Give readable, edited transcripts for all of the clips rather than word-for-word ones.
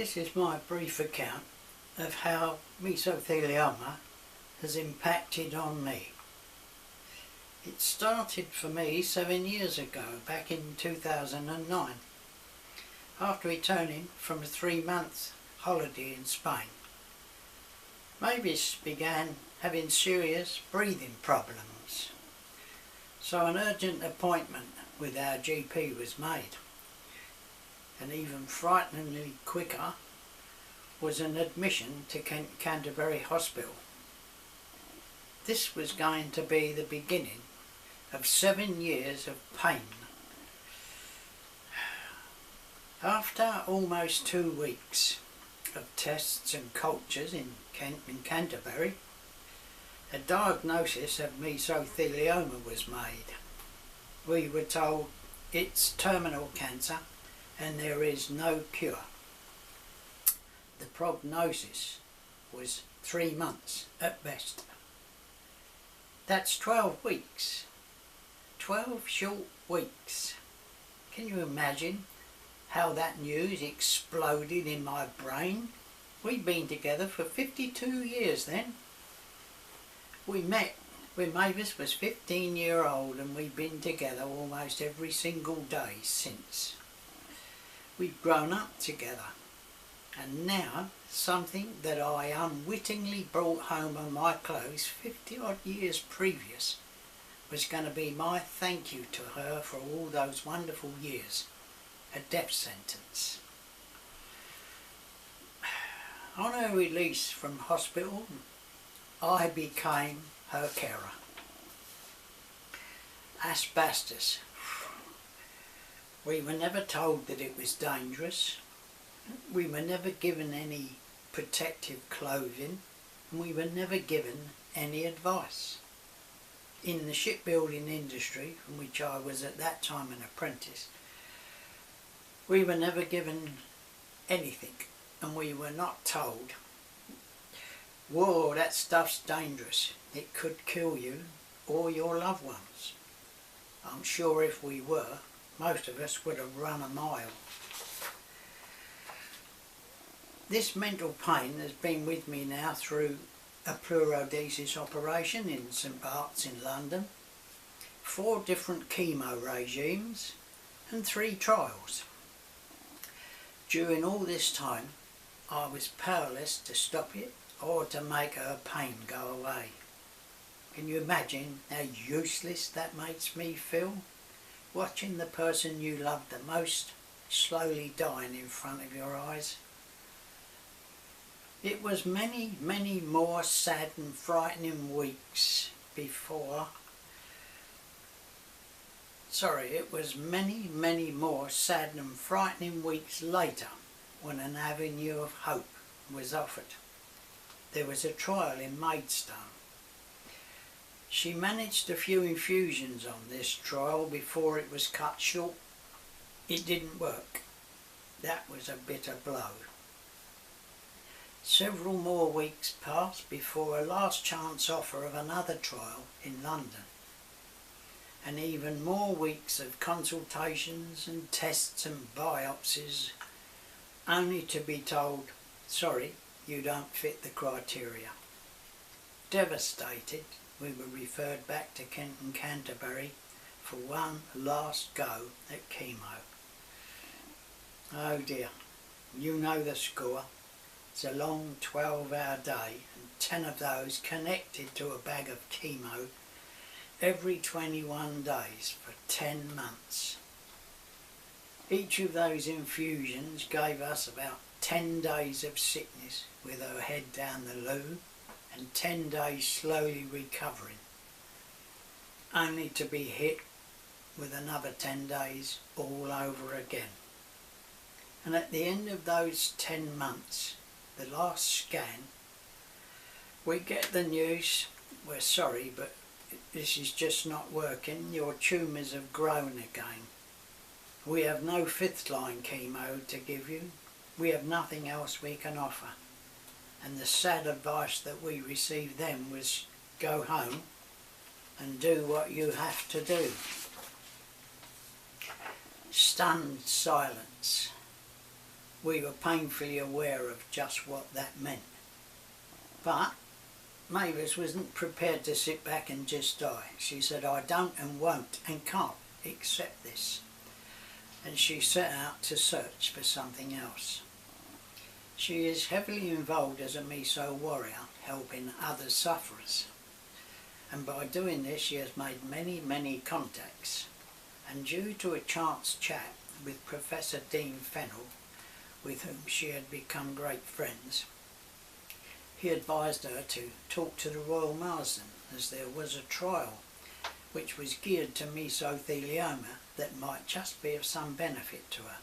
This is my brief account of how mesothelioma has impacted on me. It started for me 7 years ago, back in 2009, after returning from a 3-month holiday in Spain. Mavis began having serious breathing problems, so an urgent appointment with our GP was made, and even frighteningly quicker was an admission to Canterbury Hospital. This was going to be the beginning of 7 years of pain. After almost 2 weeks of tests and cultures in Canterbury, a diagnosis of mesothelioma was made. We were told it's terminal cancer and there is no cure. The prognosis was 3 months at best. That's 12 weeks. 12 short weeks. Can you imagine how that news exploded in my brain? We'd been together for 52 years then. We met when Mavis was 15-year-old and we've been together almost every single day since. We've grown up together, and now something that I unwittingly brought home on my clothes 50 odd years previous was going to be my thank you to her for all those wonderful years, a death sentence. On her release from hospital, I became her carer. Asbestos. We were never told that it was dangerous. We were never given any protective clothing, and we were never given any advice. In the shipbuilding industry, from which I was at that time an apprentice, we were never given anything, and we were not told, whoa, that stuff's dangerous, it could kill you or your loved ones. I'm sure if we were, most of us would have run a mile. This mental pain has been with me now through a pleurodesis operation in St Bart's in London, 4 different chemo regimes and 3 trials. During all this time I was powerless to stop it or to make her pain go away. Can you imagine how useless that makes me feel? Watching the person you love the most slowly dying in front of your eyes. It was many, many more sad and frightening weeks before. It was many, many more sad and frightening weeks later when an avenue of hope was offered. There was a trial in Maidstone. She managed a few infusions on this trial before it was cut short. It didn't work. That was a bitter blow. Several more weeks passed before a last chance offer of another trial in London, and even more weeks of consultations and tests and biopsies, only to be told, sorry, you don't fit the criteria. Devastated, we were referred back to Canterbury for one last go at chemo. Oh dear, you know the score. It's a long 12-hour day, and 10 of those connected to a bag of chemo every 21 days for 10 months. Each of those infusions gave us about 10 days of sickness with her head down the loo and 10 days slowly recovering, only to be hit with another 10 days all over again. And at the end of those 10 months, the last scan, we get the news, we're sorry, but this is just not working, your tumours have grown again. We have no 5th line chemo to give you, we have nothing else we can offer. And the sad advice that we received then was go home and do what you have to do. Stunned silence. we were painfully aware of just what that meant. But Mavis wasn't prepared to sit back and just die. She said, I don't and won't and can't accept this. And she set out to search for something else. She is heavily involved as a meso warrior, helping other sufferers. And by doing this, she has made many contacts. And due to a chance chat with Professor Dean Fennell, with whom she had become great friends, he advised her to talk to the Royal Marsden, as there was a trial which was geared to mesothelioma that might just be of some benefit to her.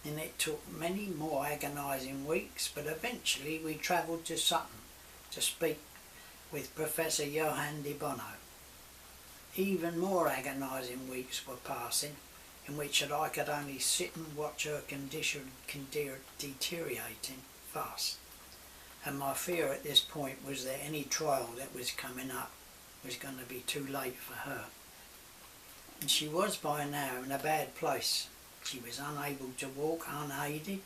And it took many more agonising weeks, but eventually we travelled to Sutton to speak with Professor Johann de Bono. Even more agonising weeks were passing, in which I could only sit and watch her condition deteriorating fast. And my fear at this point was that any trial that was coming up was going to be too late for her. And she was by now in a bad place. She was unable to walk unaided,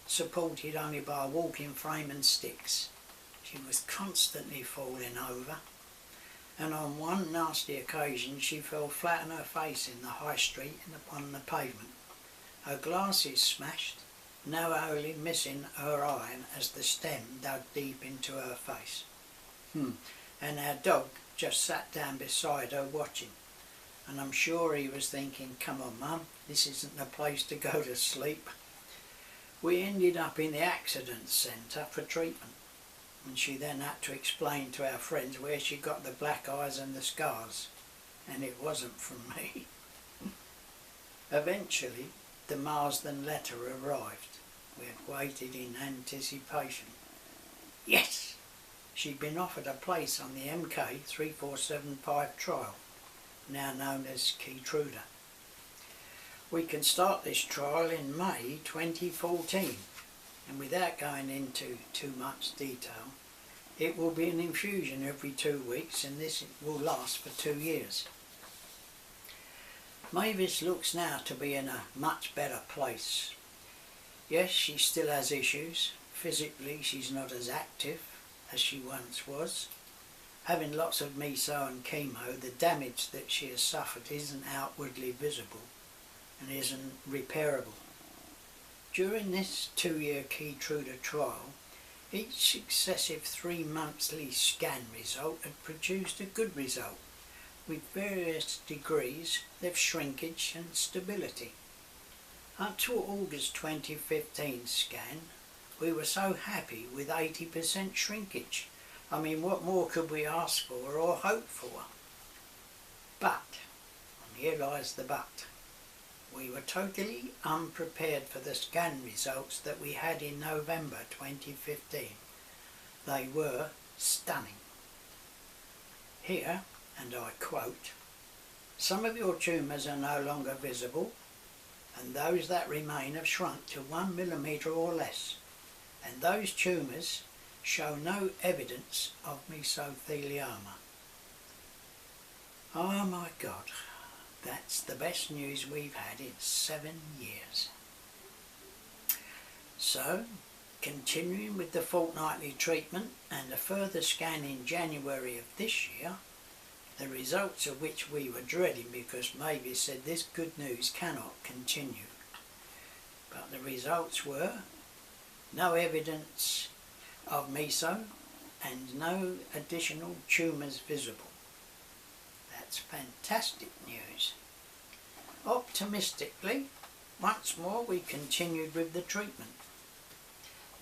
supported only by a walking frame and sticks. She was constantly falling over, and on one nasty occasion she fell flat on her face in the high street and upon the pavement. Her glasses smashed, narrowly missing her eye as the stem dug deep into her face. And our dog just sat down beside her watching, and I'm sure he was thinking, come on Mum, this isn't the place to go to sleep. We ended up in the accident centre for treatment, and she then had to explain to our friends where she got the black eyes and the scars, and it wasn't from me. Eventually the Marsden letter arrived. We had waited in anticipation. Yes! She'd been offered a place on the MK 3475 trial, now known as Keytruda. We can start this trial in May 2014, and without going into too much detail, it will be an infusion every 2 weeks, and this will last for 2 years. Mavis looks now to be in a much better place. Yes, she still has issues. Physically she's not as active as she once was. Having lots of meso and chemo, the damage that she has suffered isn't outwardly visible and isn't repairable. During this 2-year Keytruda trial, each successive 3-monthly scan result had produced a good result, with various degrees of shrinkage and stability. Up to August 2015 scan, we were so happy with 80% shrinkage. I mean, what more could we ask for or hope for? But, and here lies the but, we were totally unprepared for the scan results that we had in November 2015. They were stunning. Here, and I quote, "Some of your tumours are no longer visible, and those that remain have shrunk to 1 millimetre or less, and those tumours show no evidence of mesothelioma." Oh my God, that's the best news we've had in 7 years. So, continuing with the fortnightly treatment and a further scan in January of this year, the results of which we were dreading because Mavis said this good news cannot continue. But the results were no evidence of meso and no additional tumours visible. That's fantastic news. Optimistically, once more we continued with the treatment.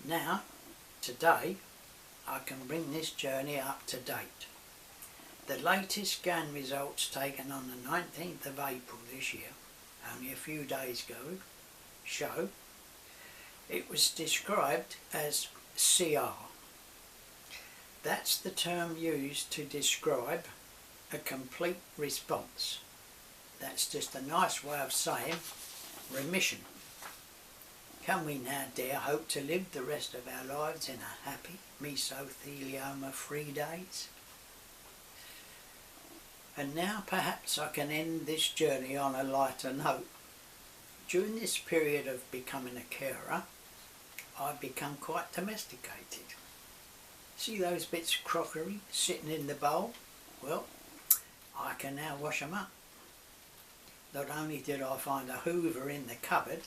Now, today, I can bring this journey up to date. The latest scan results taken on the 19th of April this year, only a few days ago, show it was described as CR. That's the term used to describe a complete response. That's just a nice way of saying remission. Can we now dare hope to live the rest of our lives in a happy mesothelioma-free days? And now perhaps I can end this journey on a lighter note. During this period of becoming a carer, I've become quite domesticated. See those bits of crockery sitting in the bowl? Well, I can now wash them up. Not only did I find a hoover in the cupboard,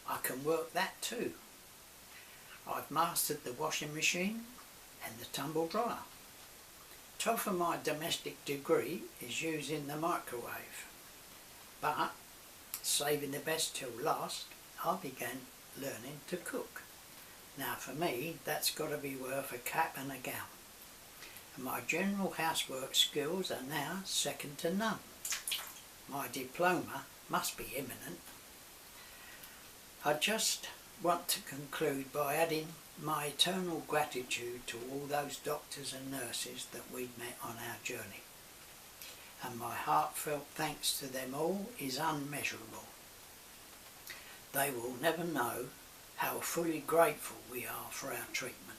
I can work that too. I've mastered the washing machine and the tumble dryer. Top of my domestic degree is using the microwave. But, saving the best till last, I began learning to cook. Now for me, that's got to be worth a cap and a gown. And my general housework skills are now second to none. My diploma must be imminent. I just want to conclude by adding my eternal gratitude to all those doctors and nurses that we've met on our journey. And my heartfelt thanks to them all is unmeasurable. They will never know how fully grateful we are for our treatment,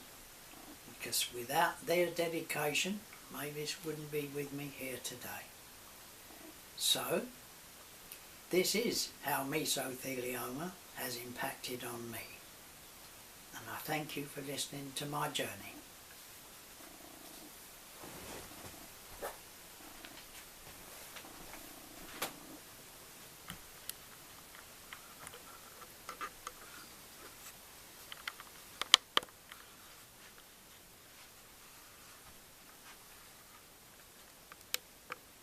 because without their dedication, Mavis wouldn't be with me here today. So, this is how mesothelioma has impacted on me, and I thank you for listening to my journey.